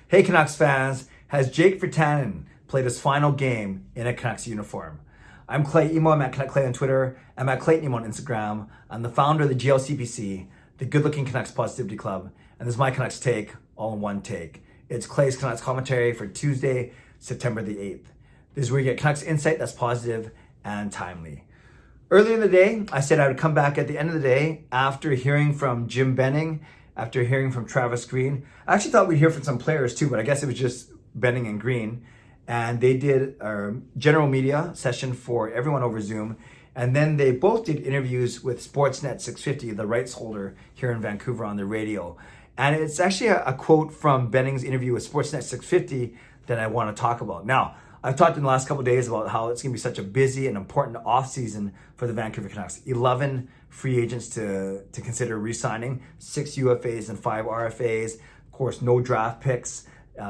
Hey Canucks fans, has Jake Virtanen played his final game in a Canucks uniform? I'm Clay Emo, I'm at Canuck Clay on Twitter, I'm at Clayton Emo on Instagram. I'm the founder of the GLCPC, the Good Looking Canucks Positivity Club, and this is my Canucks take, all in one take. It's Clay's Canucks commentary for Tuesday, September the 8th. This is where you get Canucks insight that's positive and timely. Earlier in the day, I said I would come back at the end of the day after hearing from Jim Benning, after hearing from Travis Green. I actually thought we'd hear from some players too, but I guess it was just Benning and Green. And they did a general media session for everyone over Zoom. And then they both did interviews with Sportsnet 650, the rights holder here in Vancouver on the radio. And it's actually a quote from Benning's interview with Sportsnet 650 that I want to talk about. Now, I've talked in the last couple of days about how it's going to be such a busy and important offseason for the Vancouver Canucks. 11 free agents to consider re-signing, 6 UFAs and 5 RFAs. Of course, no draft picks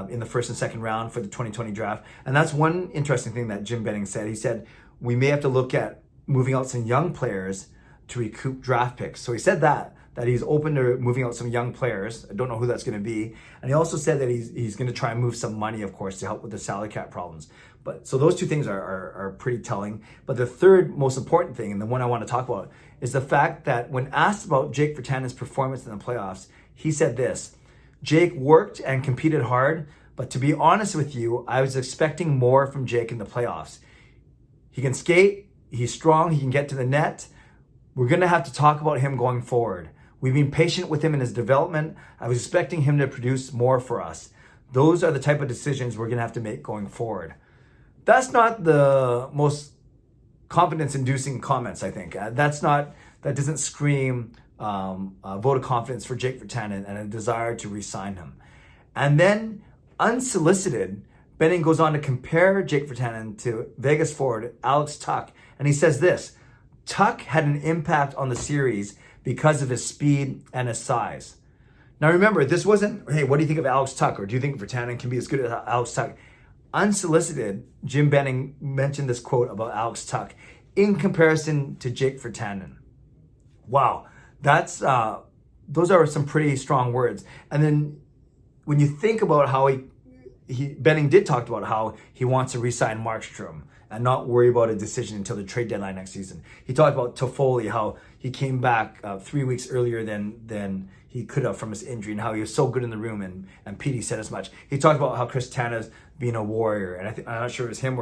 in the first and second round for the 2020 draft. And that's one interesting thing that Jim Benning said. He said, we may have to look at moving out some young players to recoup draft picks. So he said that he's open to moving out some young players. I don't know who that's going to be. And he also said that he's going to try and move some money, of course, to help with the salary cap problems. But so those two things are pretty telling. But the third most important thing, and the one I want to talk about, is the fact that when asked about Jake Virtanen's performance in the playoffs, he said this: Jake worked and competed hard, but to be honest with you, I was expecting more from Jake in the playoffs. He can skate, he's strong, he can get to the net. We're going to have to talk about him going forward. We've been patient with him in his development. I was expecting him to produce more for us. Those are the type of decisions we're going to have to make going forward. That's not the most confidence-inducing comments, I think. That doesn't scream a vote of confidence for Jake Virtanen and a desire to re-sign him. And then, unsolicited, Benning goes on to compare Jake Virtanen to Vegas forward Alex Tuch. And he says this: Tuch had an impact on the series because of his speed and his size. Now remember, this wasn't, hey, what do you think of Alex Tuch? Or do you think Virtanen can be as good as Alex Tuch? Unsolicited, Jim Benning mentioned this quote about Alex Tuch in comparison to Jake Virtanen. Wow, those are some pretty strong words. And then when you think about how Benning did talk about how he wants to re-sign Markstrom and not worry about a decision until the trade deadline next season. He talked about Toffoli, how he came back 3 weeks earlier than he could have from his injury, and how he was so good in the room, and Petey said as much. He talked about how Chris Tanev being a warrior, and I'm not sure it was him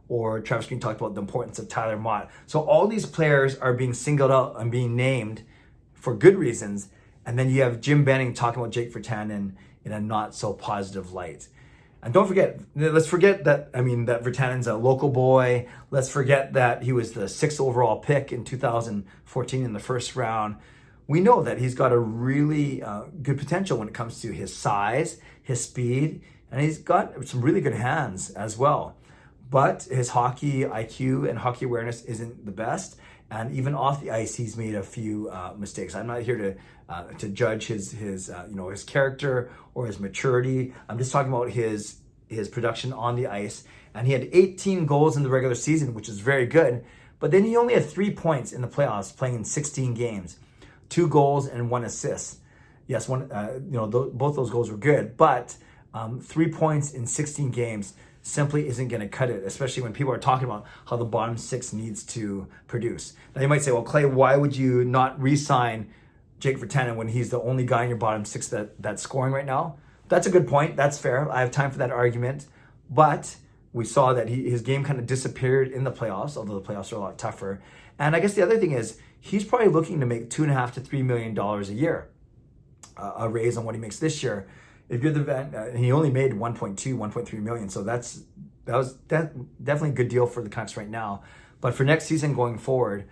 or Travis Green talked about the importance of Tyler Mott. So all these players are being singled out and being named for good reasons, and then you have Jim Benning talking about Jake Virtanen in a not so positive light. And don't forget, let's forget that Virtanen's a local boy. Let's forget that he was the 6th overall pick in 2014 in the first round. We know that he's got a really good potential when it comes to his size, his speed, and he's got some really good hands as well. But his hockey IQ and hockey awareness isn't the best. And even off the ice, he's made a few mistakes. I'm not here to judge his character or his maturity. I'm just talking about his production on the ice. And he had 18 goals in the regular season, which is very good. But then he only had 3 points in the playoffs, playing in 16 games, 2 goals and 1 assist. Yes, both those goals were good, but 3 points in 16 games simply isn't going to cut it, especially when people are talking about how the bottom 6 needs to produce. Now you might say, well, Clay, why would you not re-sign Jake Virtanen when he's the only guy in your bottom 6 that's scoring right now? That's a good point. That's fair. I have time for that argument. But we saw that his game kind of disappeared in the playoffs, although the playoffs are a lot tougher. And I guess the other thing is he's probably looking to make $2.5 to $3 million a year, a raise on what he makes this year. If you're he only made 1.3 million, so that was definitely a good deal for the Canucks right now. But for next season going forward,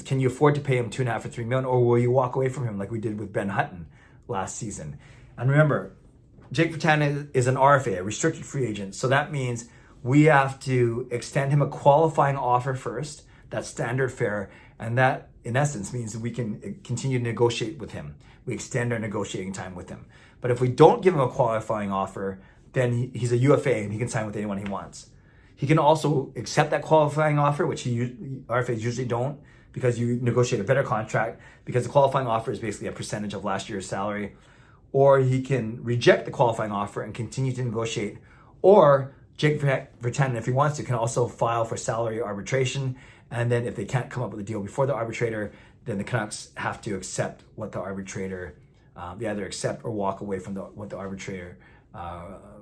can you afford to pay him $2.5 or $3 million, or will you walk away from him like we did with Ben Hutton last season? And remember, Jake Virtanen is an RFA, a restricted free agent, so that means we have to extend him a qualifying offer first. That's standard fare, and that in essence means that we can continue to negotiate with him. We extend our negotiating time with him. But if we don't give him a qualifying offer, then he's a UFA and he can sign with anyone he wants. He can also accept that qualifying offer, which RFAs usually don't, because you negotiate a better contract, because the qualifying offer is basically a percentage of last year's salary. or he can reject the qualifying offer and continue to negotiate, or Jake Virtanen, if he wants to, can also file for salary arbitration. And then if they can't come up with a deal before the arbitrator, then the Canucks have to accept what the arbitrator, they either accept or walk away from what the arbitrator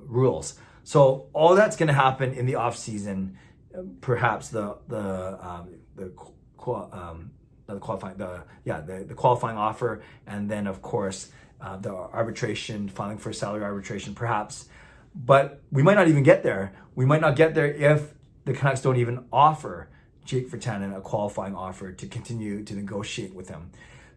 rules. So all that's going to happen in the off season. Perhaps the qualifying offer, and then of course the arbitration, filing for salary arbitration, perhaps. But we might not even get there. We might not get there if the Canucks don't even offer Jake Virtanen a qualifying offer to continue to negotiate with him.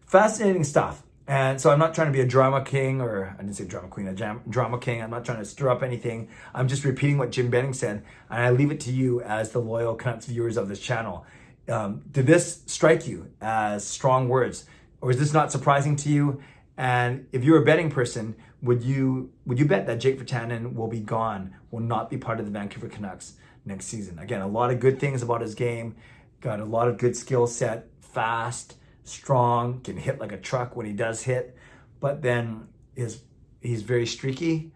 Fascinating stuff. And so I'm not trying to be a drama king, or I didn't say drama queen, a drama king. I'm not trying to stir up anything. I'm just repeating what Jim Benning said, and I leave it to you as the loyal Canucks viewers of this channel. Did this strike you as strong words, or is this not surprising to you? And if you're a betting person, would you bet that Jake Virtanen will be gone, will not be part of the Vancouver Canucks next season? Again, a lot of good things about his game. Got a lot of good skill set, fast, strong, can hit like a truck when he does hit, but then he's very streaky,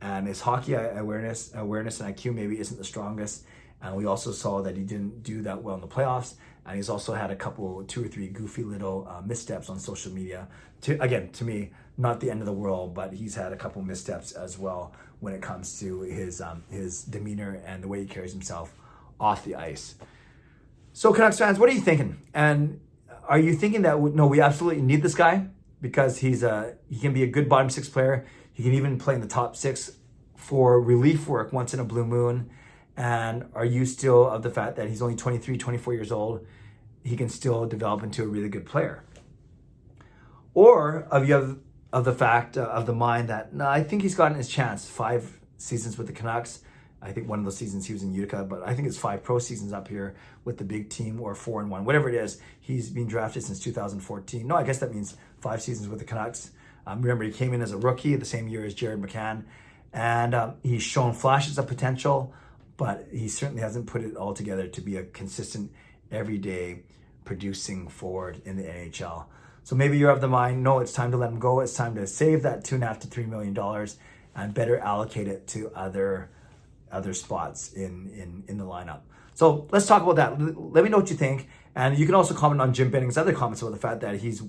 and his hockey awareness and IQ maybe isn't the strongest. And we also saw that he didn't do that well in the playoffs, and he's also had two or three goofy little missteps on social media. To me, not the end of the world, but he's had a couple missteps as well when it comes to his demeanor and the way he carries himself off the ice. So Canucks fans, what are you thinking? And are you thinking that no, we absolutely need this guy because he can be a good bottom six player. He can even play in the top six for relief work once in a blue moon. And are you still of the fact that he's only 23, 24 years old? He can still develop into a really good player. Or of the fact of the mind that no, I think he's gotten his chance. 5 seasons with the Canucks. I think one of those seasons he was in Utica, but I think it's 5 pro seasons up here with the big team, or 4 and 1, whatever it is. He's been drafted since 2014. No, I guess that means 5 seasons with the Canucks. Remember, he came in as a rookie the same year as Jared McCann, and he's shown flashes of potential, but he certainly hasn't put it all together to be a consistent, everyday producing forward in the NHL. So maybe you're of the mind, no, it's time to let him go. It's time to save that $2.5 to $3 million and better allocate it to other spots in the lineup. So let's talk about that. Let me know what you think. And you can also comment on Jim Benning's other comments about the fact that he's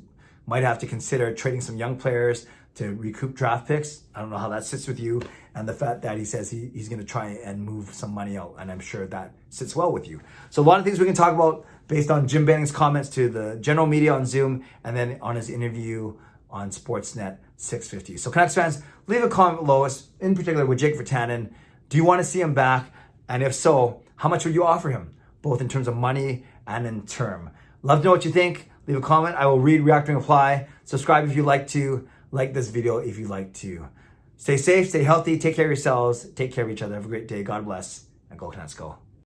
might have to consider trading some young players to recoup draft picks. I don't know how that sits with you. And the fact that he says he's going to try and move some money out. And I'm sure that sits well with you. So a lot of things we can talk about based on Jim Benning's comments to the general media on Zoom, and then on his interview on Sportsnet 650. So Canucks fans, leave a comment below us, in particular with Jake Virtanen. Do you want to see him back? And if so, how much would you offer him, both in terms of money and in term? Love to know what you think. Leave a comment. I will read, react, and reply. Subscribe if you like to. Like this video if you like to. Stay safe, stay healthy, take care of yourselves, take care of each other. Have a great day. God bless, and go Canucks go.